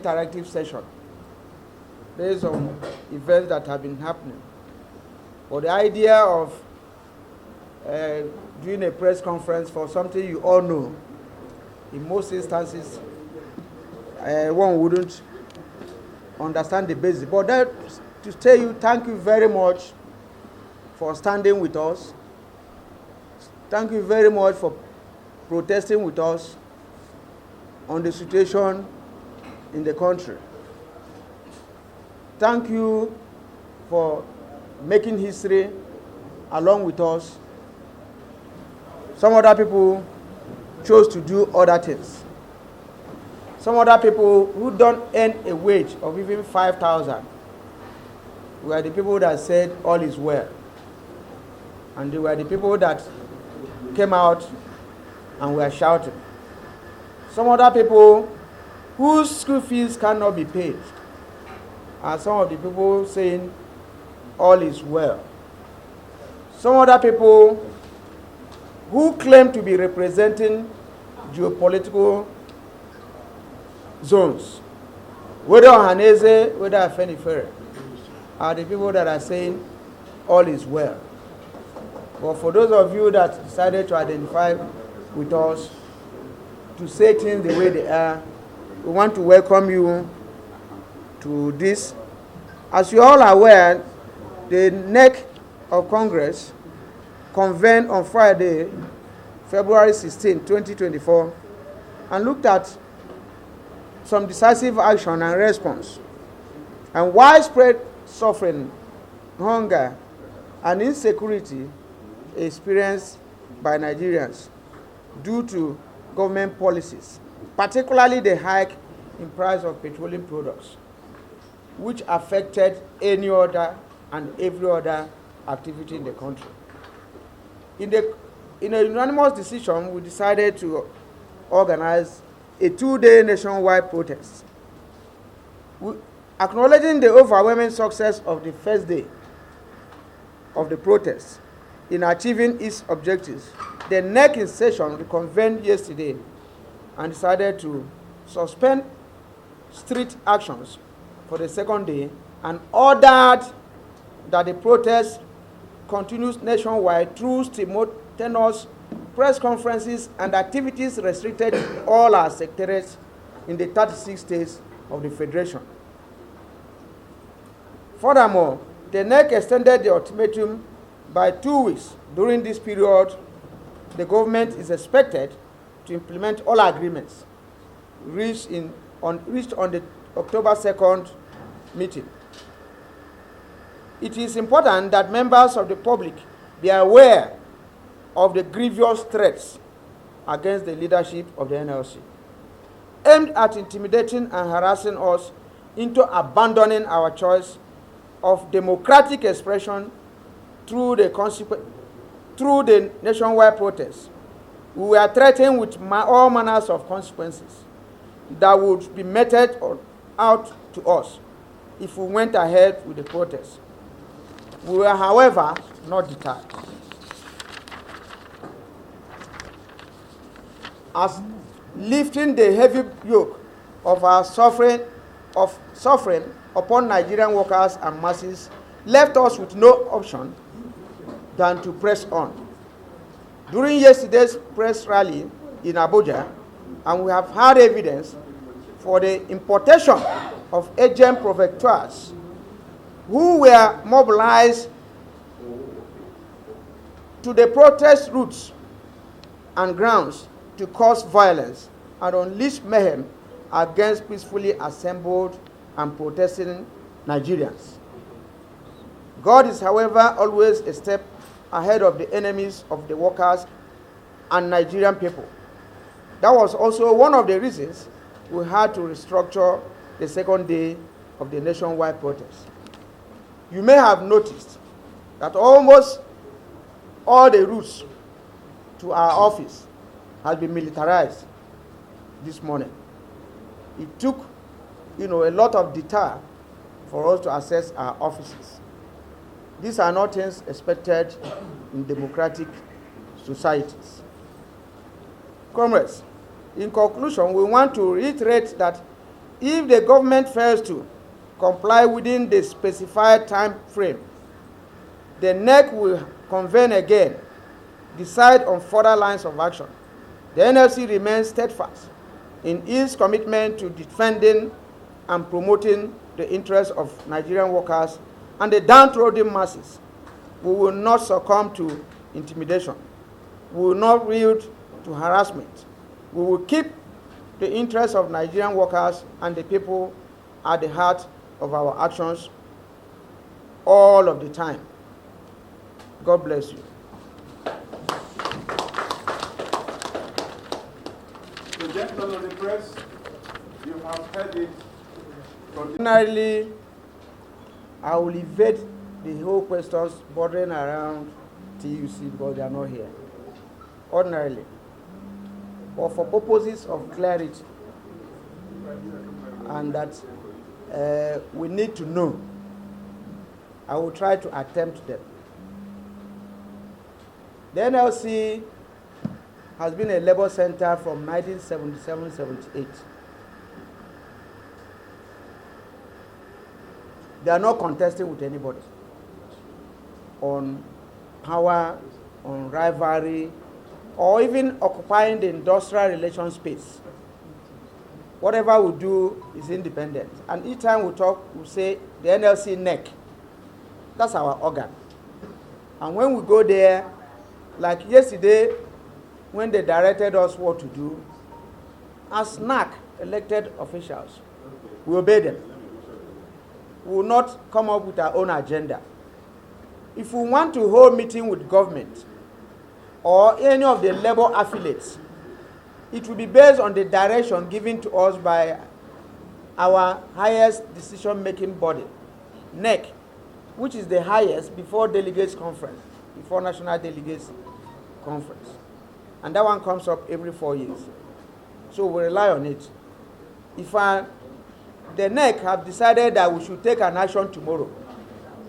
interactive session based on events that have been happening. But the idea of doing a press conference for something you all know, in most instances, one wouldn't understand the basis. But that, to tell you, thank you very much for standing with us. Thank you very much for protesting with us on the situation in the country. Thank you for making history along with us. Some other people chose to do other things. Some other people who don't earn a wage of even 5,000 were the people that said all is well. And they were the people that came out and were shouting. Some other people whose school fees cannot be paid are some of the people saying all is well. Some other people who claim to be representing geopolitical zones, whether Ohaneze, whether Afenifere, are the people that are saying all is well. But for those of you that decided to identify with us, to say things the way they are, we want to welcome you to this. As you all are aware, the neck of Congress convened on Friday, February 16, 2024, and looked at some decisive action and response, and widespread suffering, hunger, and insecurity experienced by Nigerians due to government policies, particularly the hike in price of petroleum products, which affected any other and every other activity in the country. In a unanimous decision, we decided to organize a 2-day nationwide protest. Acknowledging the overwhelming success of the first day of the protest in achieving its objectives, the NEC in session reconvened yesterday and decided to suspend street actions for the second day and ordered that the protest continues nationwide through simultaneous press conferences and activities restricted to all our secretariats in the 36 states of the Federation. Furthermore, the NEC extended the ultimatum by 2 weeks. During this period, the government is expected to implement all agreements reached on the October 2nd meeting. It is important that members of the public be aware of the grievous threats against the leadership of the NLC, aimed at intimidating and harassing us into abandoning our choice of democratic expression through the nationwide protests. We were threatened with all manners of consequences that would be meted out to us if we went ahead with the protest. We were, however, not deterred. As lifting the heavy yoke of our suffering upon Nigerian workers and masses left us with no option than to press on. During yesterday's press rally in Abuja, and we have had evidence for the importation of agent provocateurs who were mobilized to the protest routes and grounds to cause violence and unleash mayhem against peacefully assembled and protesting Nigerians. God is, however, always a step ahead of the enemies of the workers and Nigerian people. That was also one of the reasons we had to restructure the second day of the nationwide protest. You may have noticed that almost all the routes to our office has been militarized this morning. It took, a lot of deter for us to access our offices. These are not things expected in democratic societies. Comrades, in conclusion, we want to reiterate that If the government fails to comply within the specified time frame, the NEC will convene again, decide on further lines of action. The NLC remains steadfast in its commitment to defending and promoting the interests of Nigerian workers and the downtrodden masses. We will not succumb to intimidation. We will not yield to harassment. We will keep the interests of Nigerian workers and the people at the heart of our actions all of the time. God bless you. So, gentlemen of the press, you have heard it. Ordinarily, I will evade the whole questions bordering around TUC because they are not here. Ordinarily. But for purposes of clarity and that we need to know, I will try to attempt them. The NLC has been a labor center from 1977-78. They are not contesting with anybody on power, on rivalry, or even occupying the industrial relations space. Whatever we do is independent. And each time we talk, we say the NLC NEC. That's our organ. And when we go there, like yesterday, when they directed us what to do, as NAC elected officials, we obey them. We will not come up with our own agenda. If we want to hold meeting with government or any of the labor affiliates, it will be based on the direction given to us by our highest decision-making body, NEC, which is the highest before delegates conference, before national delegates conference. And that one comes up every 4 years. So we rely on it. If the NEC have decided that we should take an action tomorrow,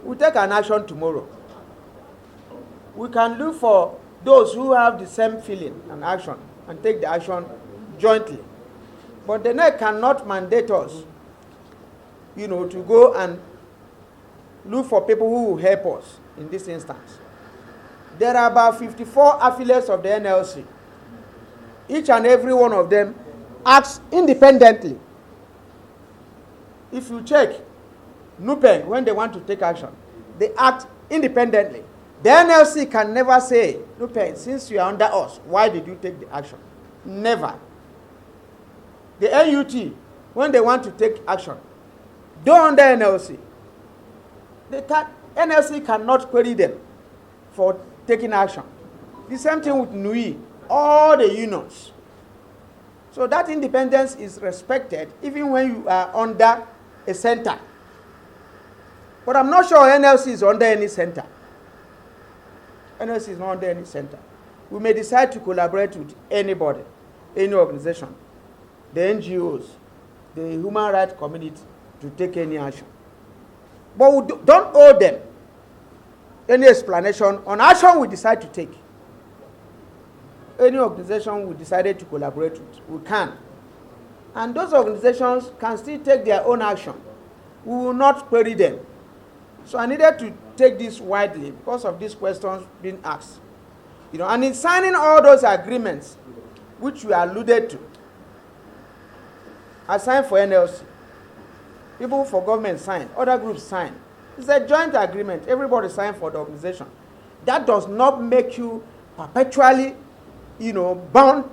we'll take an action tomorrow. We can look for those who have the same feeling and action and take the action jointly. But the NEC cannot mandate us, to go and look for people who will help us in this instance. There are about 54 affiliates of the NLC. Each and every one of them acts independently. If you check NUPENG, when they want to take action, they act independently. The NLC can never say, NUPENG, since you are under us, why did you take the action? Never. The NUT, when they want to take action, though under NLC, NLC cannot query them for taking action. The same thing with NUI, all the unions. So that independence is respected even when you are under a center. But I'm not sure NLC is under any center. NLC is not under any center. We may decide to collaborate with anybody, any organization, the NGOs, the human rights community to take any action. But we don't owe them any explanation on action we decide to take. Any organization we decided to collaborate with, we can. And those organizations can still take their own action. We will not query them. So I needed to take this widely because of these questions being asked. And in signing all those agreements, which we alluded to, I signed for NLC. People for government signed. Other groups signed. It's a joint agreement. Everybody signed for the organization. That does not make you perpetually, bound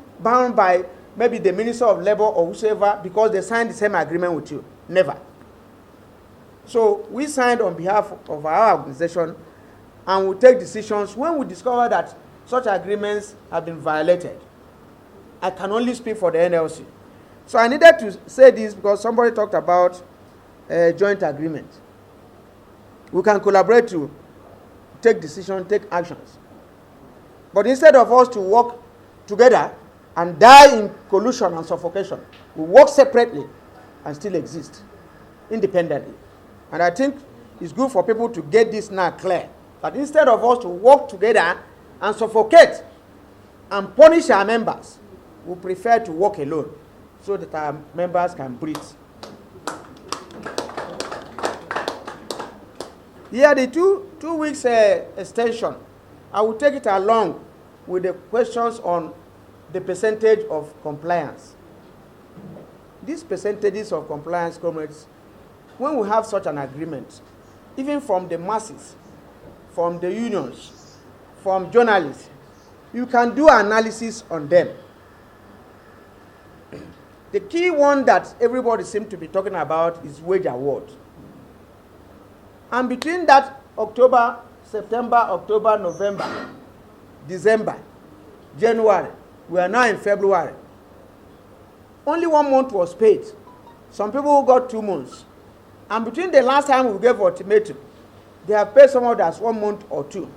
by maybe the Minister of Labor or whoever because they signed the same agreement with you. Never. So we signed on behalf of our organization and we take decisions when we discover that such agreements have been violated. I can only speak for the NLC. So I needed to say this because somebody talked about a joint agreement. We can collaborate to take decisions, take actions. But instead of us to work together and die in collusion and suffocation, we work separately and still exist independently. And I think it's good for people to get this now clear, that instead of us to work together and suffocate and punish our members, we prefer to work alone so that our members can breathe. Here, the two weeks extension, I will take it along with the questions on the percentage of compliance. These percentages of compliance, comrades, when we have such an agreement, even from the masses, from the unions, from journalists, you can do analysis on them. The key one that everybody seems to be talking about is wage award. And between that October, September, October, November, December, January, we are now in February. Only 1 month was paid. Some people got 2 months. And between the last time we gave ultimatum, they have paid some of us 1 month or 2.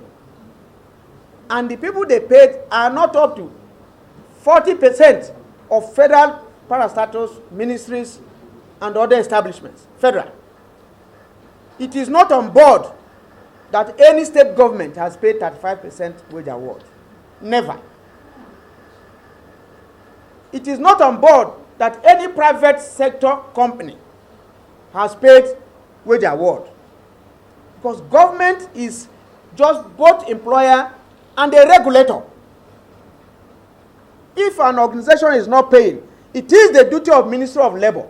And the people they paid are not up to 40% of federal parastatus ministries and other establishments, federal. It is not on board that any state government has paid 35% wage award. Never. It is not on board that any private sector company has paid wage award. Because government is just both employer and a regulator. If an organization is not paying, it is the duty of Ministry of Labor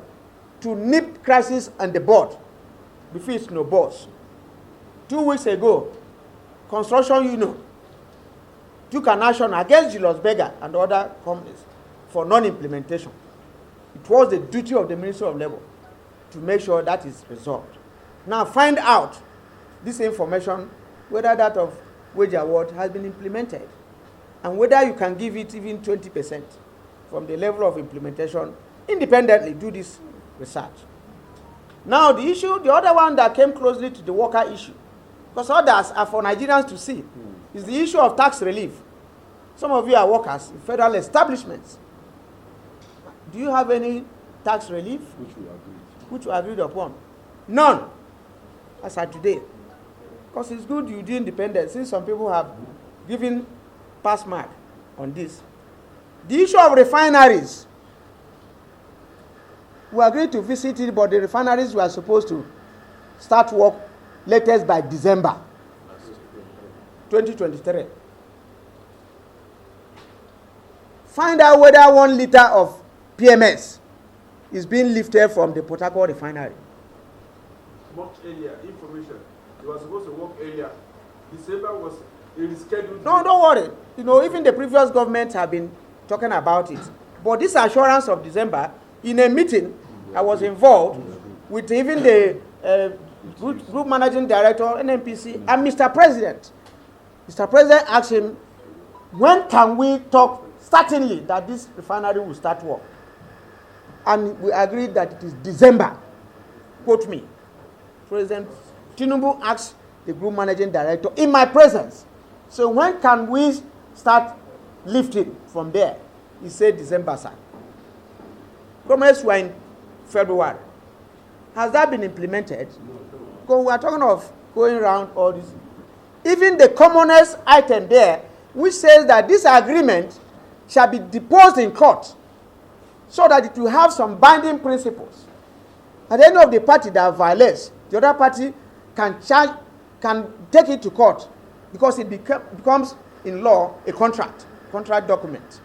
to nip crisis on the board before it snowballs. 2 weeks ago, Construction Union took an action against Julius Berger and other companies for non-implementation. It was the duty of the Ministry of Labor to make sure that is resolved. Now find out this information, whether that of wage award has been implemented, and whether you can give it even 20% from the level of implementation. Independently do this research. Now the issue, the other one that came closely to the worker issue, because others are for Nigerians to see, is the issue of tax relief. Some of you are workers in federal establishments. Do you have any tax relief? Which we agreed upon? None, as at today. Because it's good you do independence, since some people have given pass mark on this. The issue of refineries, we agreed to visit it, but the refineries were supposed to start work latest by December 2023. Find out whether 1 liter of PMS is being lifted from the Port Harcourt refinery. Much earlier, information. You were supposed to work earlier. December was rescheduled. No, don't worry. You know, even the previous government have been talking about it. But this assurance of December, in a meeting, I was involved with even the group managing director, NNPC, and Mr. President. Mr. President asked him, when can we talk certainly that this refinery will start work? And we agreed that it is December. Quote me. President Tinubu asked the group managing director in my presence, so when can we start lifting from there? He said December, sir. Commerce were in February. Has that been implemented? Because we are talking of going around all this. Even the commonest item there, which says that this agreement shall be deposed in court so that it will have some binding principles. At the end of the party that violates, the other party can take it to court because it becomes in law a contract document.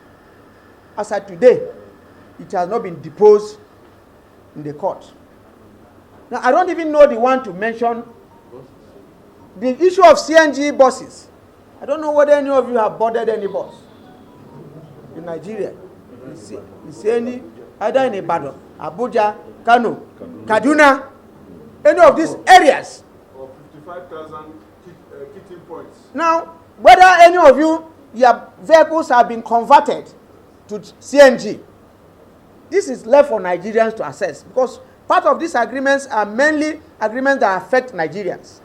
As of today, it has not been deposed in the court. Now, I don't even know the one to mention the issue of CNG buses. I don't know whether any of you have boarded any bus in Nigeria. You see any, either in Ibadan, Abuja, Kano, Kaduna, any of these areas. Or 55,000 kitting points. Now, whether any of you, your vehicles have been converted to CNG, this is left for Nigerians to assess, because part of these agreements are mainly agreements that affect Nigerians.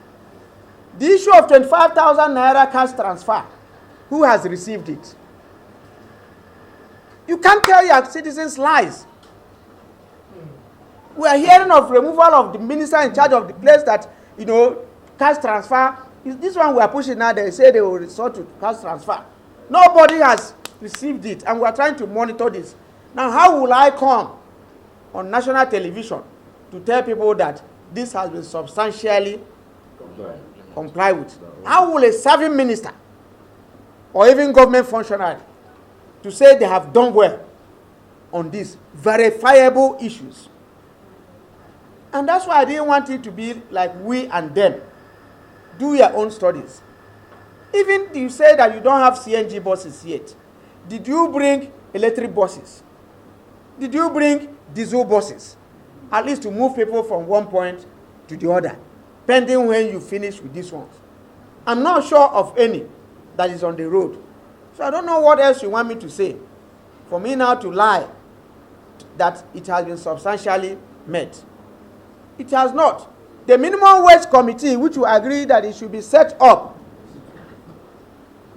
The issue of 25,000 Naira cash transfer, who has received it? You can't tell your citizens lies. We are hearing of removal of the minister in charge of the place that, you know, cash transfer. This one we are pushing now, they say they will resort to cash transfer. Nobody has received it, and we are trying to monitor this. Now, how will I come on national television to tell people that this has been substantially comply with. How will a serving minister or even government functionary to say they have done well on these verifiable issues? And that's why I didn't want it to be like we and them. Do your own studies. Even you say that you don't have CNG buses yet. Did you bring electric buses? Did you bring diesel buses? At least to move people from one point to the other, pending when you finish with these ones. I'm not sure of any that is on the road. So I don't know what else you want me to say. For me now to lie that it has been substantially met. It has not. The minimum wage committee, which you agree that it should be set up,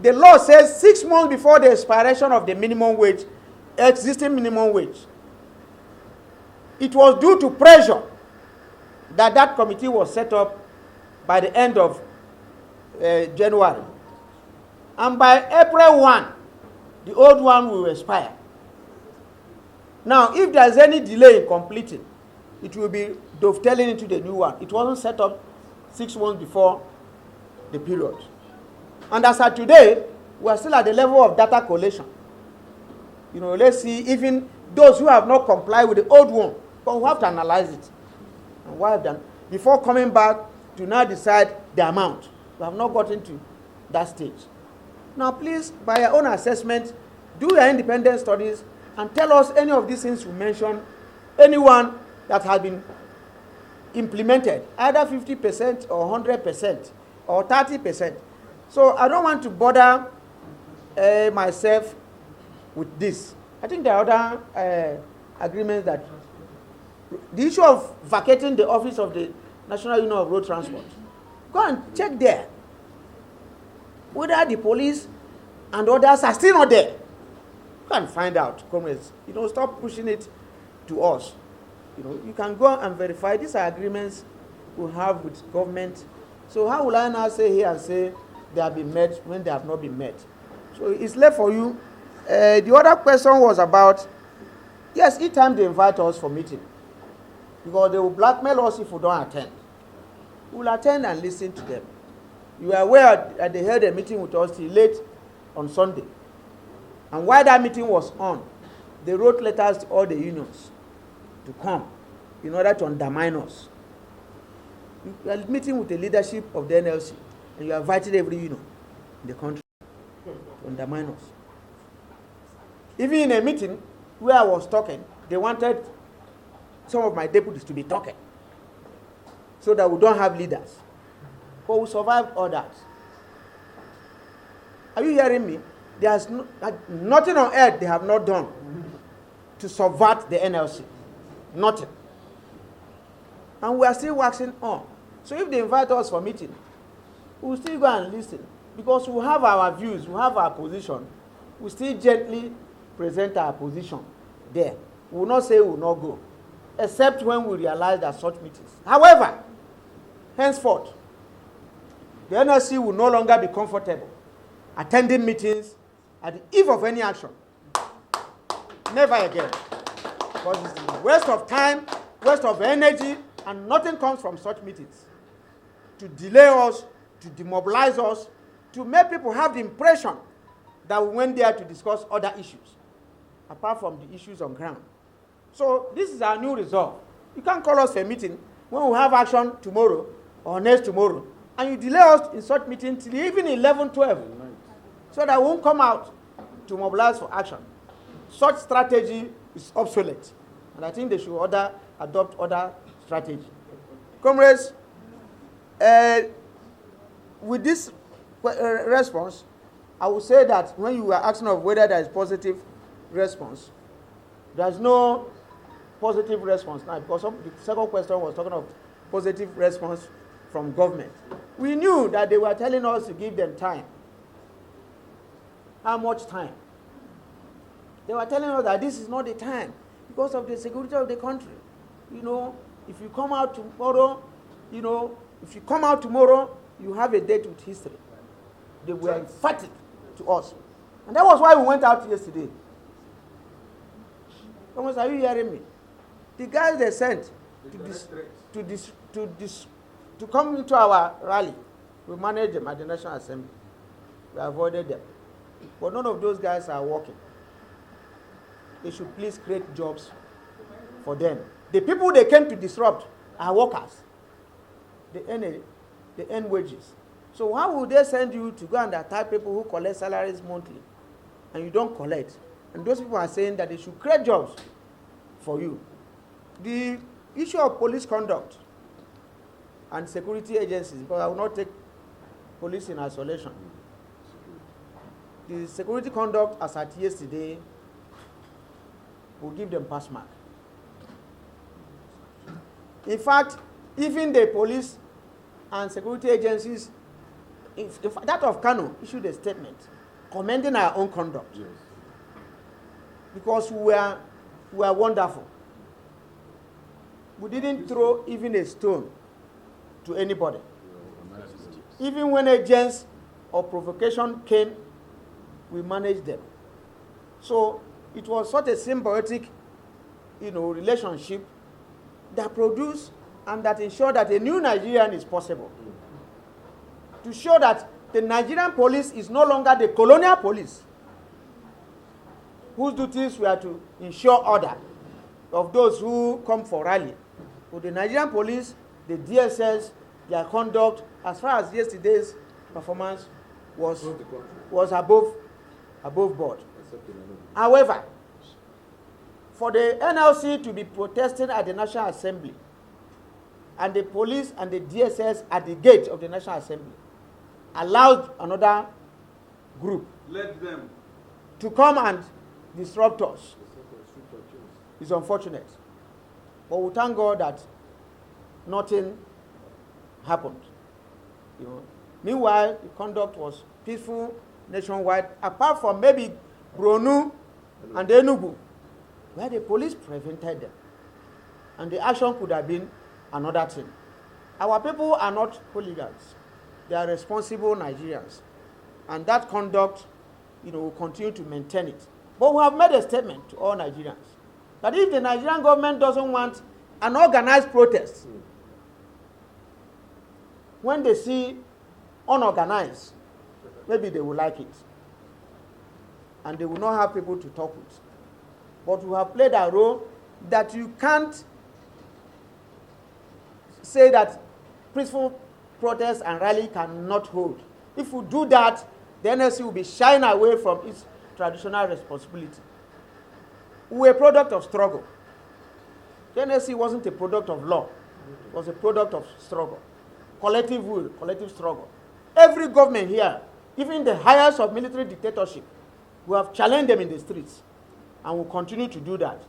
the law says 6 months before the expiration of the minimum wage, existing minimum wage. It was due to pressure that that committee was set up by the end of January. And by April 1, the old one will expire. Now, if there is any delay in completing, it will be dovetailing into the new one. It wasn't set up 6 months before the period. And as of today, we are still at the level of data collation. You know, let's see, even those who have not complied with the old one, but we have to analyze it. And why have done before coming back to now decide the amount. We have not gotten to that stage. Now, please, by your own assessment, do your independent studies and tell us any of these things you mentioned, anyone that has been implemented, either 50% or 100% or 30%. So I don't want to bother myself with this. I think there are other agreements that the issue of vacating the office of the National Union of Road Transport. Go and check there whether the police and others are still not there. Go and find out, comrades. You know, stop pushing it to us. You know, you can go and verify these are agreements we have with government. So how will I now say here and say they have been met when they have not been met? So it's left for you. The other question was about, yes, each time they invite us for meeting, because they will blackmail us if we don't attend. We will attend and listen to them. You are aware that they held a meeting with us till late on Sunday. And while that meeting was on, they wrote letters to all the unions to come in order to undermine us. You are meeting with the leadership of the NLC, and you are invited every union in the country to undermine us. Even in a meeting where I was talking, they wanted some of my deputies to be talking so that we don't have leaders. But we survived all that. Are you hearing me? There's nothing on earth they have not done to subvert the NLC. Nothing. And we are still waxing on. So if they invite us for meeting, we'll still go and listen. Because we have our views, we have our position. We still gently present our position there. We will not say we will not go, except when we realize that such meetings. However, henceforth, the NLC will no longer be comfortable attending meetings at the eve of any action. Never again. Because it's a waste of time, waste of energy, and nothing comes from such meetings. To delay us, to demobilize us, to make people have the impression that we went there to discuss other issues, apart from the issues on ground. So this is our new resolve. You can't call us a meeting when we have action tomorrow or next tomorrow, and you delay us in such meeting till even 11, 12, so that we won't come out to mobilize for action. Such strategy is obsolete, and I think they should adopt other strategy. Comrades, with this response, I would say that when you were asking of whether there is positive response, there is no positive response now, because the second question was talking of positive response from government. We knew that they were telling us to give them time. How much time? They were telling us that this is not the time because of the security of the country. You know, if you come out tomorrow, you have a date with history. They were emphatic to us. And that was why we went out yesterday. Thomas, to to come into our rally. We managed them at the National Assembly. We avoided them. But none of those guys are working. They should please create jobs for them. The people they came to disrupt are workers. They earn wages. So why would they send you to go and attack people who collect salaries monthly and you don't collect? And those people are saying that they should create jobs for you. The issue of police conduct and security agencies, because I will not take police in isolation. The security conduct as at yesterday will give them pass mark. In fact, even the police and security agencies, that of Kano issued a statement commending our own conduct. Yes. Because we are wonderful. We didn't throw even a stone to anybody. Even when agents of provocation came, we managed them. So it was such a symbiotic, relationship that produced and that ensured that a new Nigerian is possible. To show that the Nigerian police is no longer the colonial police, whose duties were to ensure order of those who come for rally. With the Nigerian police, the DSS, their conduct, as far as yesterday's performance was above board. However, for the NLC to be protesting at the National Assembly and the police and the DSS at the gate of the National Assembly allowed another group to come and disrupt us. It's unfortunate. But we thank God that nothing happened. Meanwhile, the conduct was peaceful nationwide, apart from maybe Bronu and Enugu, where the police prevented them. And the action could have been another thing. Our people are not hooligans. They are responsible Nigerians. And that conduct, will continue to maintain it. But we have made a statement to all Nigerians that if the Nigerian government doesn't want an organized protest, when they see unorganized, maybe they will like it. And they will not have people to talk with. But we have played a role that you can't say that peaceful protest and rally cannot hold. If we do that, the NLC will be shying away from its traditional responsibility. We were a product of struggle. The NLC wasn't a product of law. It was a product of struggle. Collective will, collective struggle. Every government here, even the highest of military dictatorship, we have challenged them in the streets and will continue to do that.